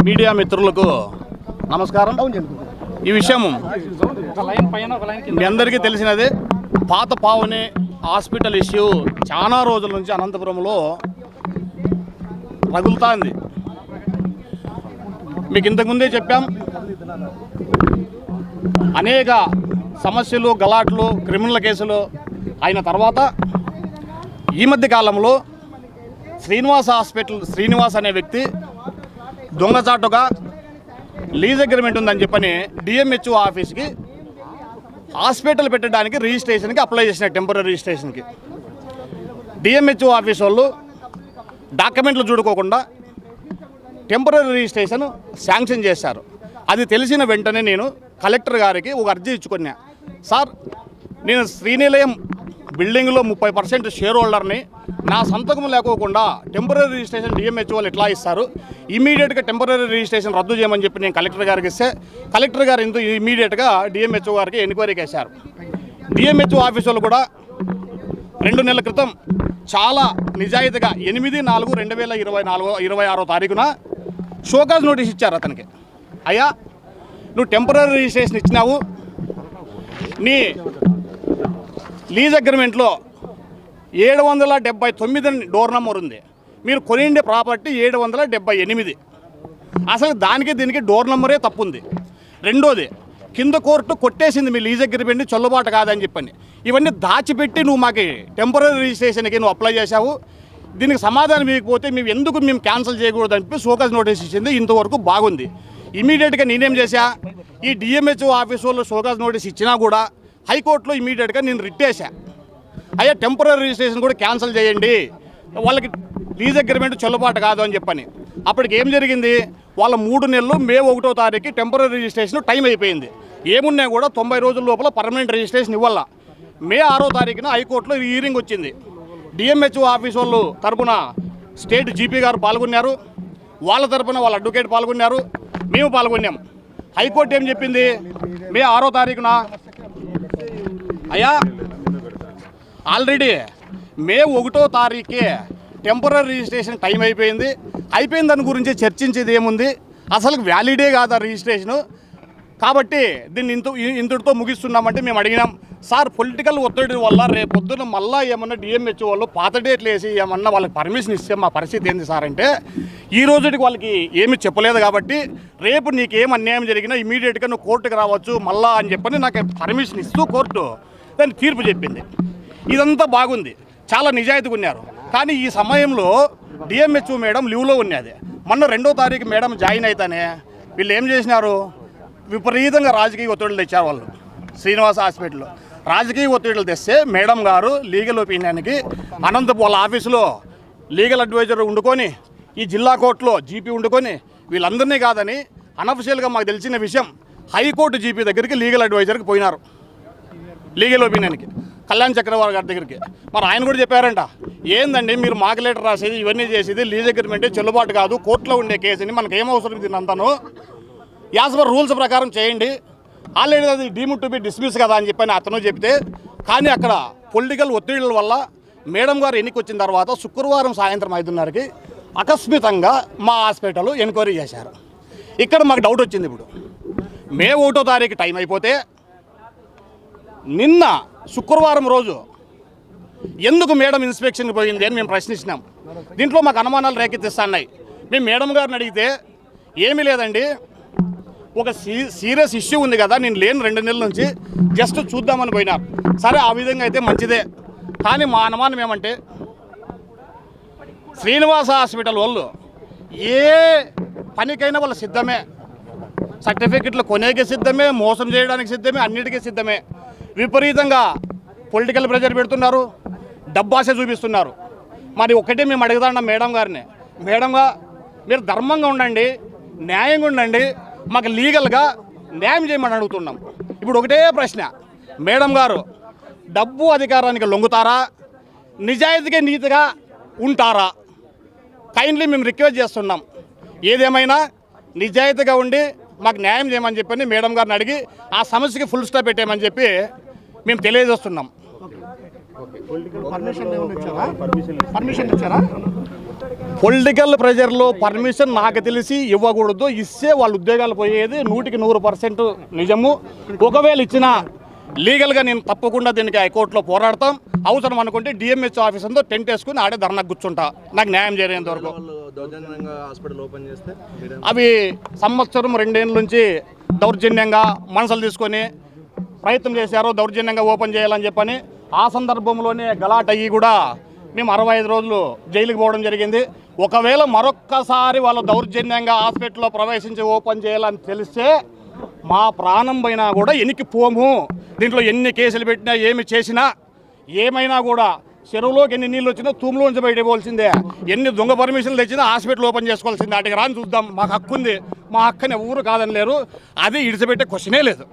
Media మిత్రులకు నమస్కారం. ఈ విషయం మీ అందరికీ తెలిసినదే. పాత పావుని హాస్పిటల్ ఇష్యూ చాలా రోజుల నుంచి అనంతపురంలో రగులుతుంది. మీకు ఇంతకుముందే చెప్పాం, అనేక సమస్యలు, గలాట్లు, క్రిమినల్ కేసులు అయిన తర్వాత ఈ మధ్య కాలంలో శ్రీనివాస్ అనే వ్యక్తి దొంగచాటుగా లీజ్ అగ్రిమెంట్ ఉందని చెప్పని డిఎంహెచ్ఓ ఆఫీస్కి హాస్పిటల్ పెట్టడానికి రిజిస్ట్రేషన్కి అప్లై చేసిన టెంపరీ రిజిస్ట్రేషన్కి డిఎంహెచ్ఓ ఆఫీస్ వాళ్ళు డాక్యుమెంట్లు చూడుకోకుండా టెంపరీ రిజిస్ట్రేషన్ శాంక్షన్ చేశారు. అది తెలిసిన వెంటనే నేను కలెక్టర్ గారికి ఒక అర్జీ ఇచ్చుకున్నా. సార్, నేను శ్రీనిలయం బిల్డింగ్లో 30% షేర్ హోల్డర్ని, నా సంతకం లేకోకుండా టెంపరీ రిజిస్ట్రేషన్ డిఎంహెచ్ఓ వాళ్ళు ఎట్లా ఇస్తారు? ఇమీడియట్గా టెంపరీ రిజిస్ట్రేషన్ రద్దు చేయమని చెప్పి నేను కలెక్టర్ గారికి ఇస్తే కలెక్టర్ గారు ఇమీడియట్గా డిఎంహెచ్ఓ గారికి ఎంక్వైరీకి వేశారు. డిఎంహెచ్ఓ ఆఫీస్ వాళ్ళు కూడా 2 నెలల క్రితం చాలా నిజాయితీగా 8/4/2026 షోకాజ్ నోటీస్ ఇచ్చారు అతనికి. అయ్యా, నువ్వు టెంపరీ రిజిస్ట్రేషన్ ఇచ్చినావు, నీ లీజ్ అగ్రిమెంట్లో 779 డోర్ నెంబర్ ఉంది, మీరు కొనిండే ప్రాపర్టీ 778. అసలు దానికి దీనికి డోర్ నెంబరే తప్పు ఉంది. రెండోది, కింద కోర్టు కొట్టేసింది మీ లీజ్ అగ్రిమెంట్ చెల్లుబాటు కాదని చెప్పని. ఇవన్నీ దాచిపెట్టి నువ్వు మాకు టెంపరీ రిజిస్ట్రేషన్కి నువ్వు అప్లై చేశావు. దీనికి సమాధానం ఇవ్వకపోతే మేము క్యాన్సిల్ చేయకూడదు అని చెప్పి షోకాజ్ నోటీస్ ఇచ్చింది. ఇంతవరకు బాగుంది. ఇమీడియట్గా నేనేం చేశా, ఈ డిఎంహెచ్ఓ ఆఫీస్ వాళ్ళు షోకాజ్ నోటీస్ ఇచ్చినా కూడా హైకోర్టులో ఇమీడియట్గా నేను రిట్ చేశా. అయ్యా, టెంపరీ రిజిస్ట్రేషన్ కూడా క్యాన్సిల్ చేయండి, వాళ్ళకి లీజ్ అగ్రిమెంట్ చెల్లుబాటు కాదు అని చెప్పని. అప్పటికి ఏం జరిగింది, వాళ్ళ 3 నెలలు మే 1వ తారీఖు టెంపరీ రిజిస్ట్రేషన్ టైం అయిపోయింది. ఏమున్నా కూడా 90 రోజుల లోపల పర్మనెంట్ రిజిస్ట్రేషన్ ఇవ్వాల. మే 6వ తారీఖున హైకోర్టులో హీరింగ్ వచ్చింది. డిఎంహెచ్ఓ ఆఫీస్ వాళ్ళు తరపున స్టేట్ జీపీ గారు పాల్గొన్నారు, వాళ్ళ తరపున వాళ్ళ అడ్వకేట్ పాల్గొన్నారు, మేము పాల్గొన్నాం. హైకోర్టు ఏం చెప్పింది, మే 6వ తారీఖున అయ్యా ఆల్రెడీ మే 1వ తారీఖే టెంపరీ రిజిస్ట్రేషన్ టైం అయిపోయింది దాని గురించి చర్చించేది ఏముంది, అసలు వ్యాలిడే కాదు ఆ రిజిస్ట్రేషను, కాబట్టి దీన్ని ఇంతటితో ముగిస్తున్నామంటే మేము అడిగినాం. సార్, పొలిటికల్ ఒత్తిడి వల్ల రేపొద్దున మళ్ళీ ఏమన్నా డిఎంహెచ్ఓ వాళ్ళు పాత డేట్లు వేసి ఏమన్నా వాళ్ళకి పర్మిషన్ ఇస్తే మా పరిస్థితి ఏంది సార్ అంటే, ఈ రోజుకి వాళ్ళకి ఏమి చెప్పలేదు కాబట్టి రేపు నీకేం అన్యాయం జరిగినా ఇమీడియట్గా నువ్వు కోర్టుకు రావచ్చు మళ్ళా అని చెప్పని నాకు పర్మిషన్ ఇస్తూ కోర్టు దాన్ని తీర్పు చెప్పింది. ఇదంతా బాగుంది, చాలా నిజాయితీగా ఉన్నారు. కానీ ఈ సమయంలో డిఎంహెచ్ఓ మేడం లీవ్లో ఉన్నది. మొన్న 2వ తారీఖు మేడం జాయిన్ అయితేనే వీళ్ళు ఏం చేసినారు, విపరీతంగా రాజకీయ ఒత్తిడులు తెచ్చారు. వాళ్ళు శ్రీనివాస హాస్పిటల్లో రాజకీయ ఒత్తిడులు తెస్తే మేడం గారు లీగల్ ఒపీనియన్కి అనంతపురం వాళ్ళ ఆఫీసులో లీగల్ అడ్వైజర్ ఉండుకొని, ఈ జిల్లా కోర్టులో జీపీ ఉండుకొని వీళ్ళందరినీ కాదని అనఫిషియల్గా మాకు తెలిసిన విషయం హైకోర్టు జీపీ దగ్గరికి లీగల్ అడ్వైజర్కి పోయినారు, లీగల్ ఒపీనియన్కి, కళ్యాణ్ చక్రవర్తి గారి దగ్గరికి. మరి ఆయన కూడా చెప్పారంట, ఏందండి మీరు మాకు లెటర్ రాసేది ఇవన్నీ చేసేది, లీజ్ అగ్రిమెంట్ చెల్లుబాటు కాదు, కోర్టులో ఉండే కేసుని మనకు ఏమవసరం దీనంతాను, యాజ్ పర్ రూల్స్ ప్రకారం చేయండి, ఆల్రెడీ అది డీమ్డ్ టు బి డిస్మిస్ కదా అని చెప్పని అతను చెప్తే, కానీ అక్కడ పొలిటికల్ ఒత్తిడుల వల్ల మేడం గారు ఎన్నిక వచ్చిన తర్వాత శుక్రవారం సాయంత్రం 5:30కి అకస్మితంగా మా హాస్పిటల్ ఎంక్వైరీ చేశారు. ఇక్కడ మాకు డౌట్ వచ్చింది. ఇప్పుడు మే 1వ తారీఖు టైం అయిపోతే నిన్న శుక్రవారం రోజు ఎందుకు మేడం ఇన్స్పెక్షన్కి పోయింది అని మేము ప్రశ్నించినాం. దీంట్లో మాకు అనుమానాలు రేకెత్తిస్తున్నాయి. మేము మేడం గారిని అడిగితే ఏమీ లేదండి, ఒక సీరియస్ ఇష్యూ ఉంది కదా, నేను లేను 2 నెలల నుంచి, జస్ట్ చూద్దామని పోయినారు. సరే, ఆ విధంగా అయితే మంచిదే. కానీ మా అనుమానం ఏమంటే, శ్రీనివాస హాస్పిటల్ వాళ్ళు ఏ పనికైనా వాళ్ళు సిద్ధమే, సర్టిఫికెట్లు కొనేకి సిద్ధమే, మోసం చేయడానికి సిద్ధమే, అన్నిటికీ సిద్ధమే. విపరీతంగా పొలిటికల్ ప్రెజర్ పెడుతున్నారు, డబ్బాస చూపిస్తున్నారు. మరి ఒకటే మేము అడుగుతాం మేడం గారిని, మేడంగా మీరు ధర్మంగా ఉండండి, న్యాయంగా ఉండండి, మాకు లీగల్గా న్యాయం చేయమని అడుగుతున్నాం. ఇప్పుడు ఒకటే ప్రశ్న, మేడం గారు డబ్బు అధికారానికి లొంగుతారా, నిజాయితీగా నీతిగా ఉంటారా? కైండ్లీ మేము రిక్వెస్ట్ చేస్తున్నాం, ఏదేమైనా నిజాయితీగా ఉండి మాకు న్యాయం చేయమని చెప్పని మేడం గారిని అడిగి ఆ సమస్యకి ఫుల్ స్టాప్ పెట్టేయమని చెప్పి మేము తెలియజేస్తున్నాం. పర్మిషన్ ఇచ్చారా? పొలిటికల్ ప్రెజర్లో పర్మిషన్ నాకు తెలిసి ఇవ్వకూడదు, ఇస్తే వాళ్ళ ఉద్యోగాలు పోయేది 100% నిజము. ఒకవేళ ఇచ్చినా లీగల్గా నేను తప్పకుండా దీనికి హైకోర్టులో పోరాడతాం. అవసరం అనుకుంటే డిఎంహెచ్ ఆఫీస్ ఉందో టెంట్ వేసుకుని ఆడే ధర్నాకు కూర్చుంటా, నాకు న్యాయం చేరేంత వరకు. అవి సంవత్సరం 2 ఏళ్ళ నుంచి దౌర్జన్యంగా మనసులు తీసుకొని ప్రయత్నం చేశారు, దౌర్జన్యంగా ఓపెన్ చేయాలని చెప్పని. ఆ సందర్భంలోనే గలాట్ అయ్యి కూడా మేము 65 రోజులు జైలుకి పోవడం జరిగింది. ఒకవేళ మరొక్కసారి వాళ్ళు దౌర్జన్యంగా హాస్పిటల్లో ప్రవేశించి ఓపెన్ చేయాలని తెలిస్తే మా ప్రాణం పైన కూడా ఎనికి పోము. దీంట్లో ఎన్ని కేసులు పెట్టినా ఏమి చేసినా ఏమైనా కూడా చెరువులోకి ఎన్ని నీళ్ళు వచ్చినా తూములోంచి బయట పోవాల్సిందే. ఎన్ని దొంగ పర్మిషన్లు తెచ్చినా హాస్పిటల్ ఓపెన్ చేసుకోవాల్సిందే. వాటికి రాని చూద్దాం, మాకు హక్కు ఉంది, మా హక్కుని ఎవరు కాదని లేరు. అది ఇడిచిపెట్టే క్వశ్చనే లేదు.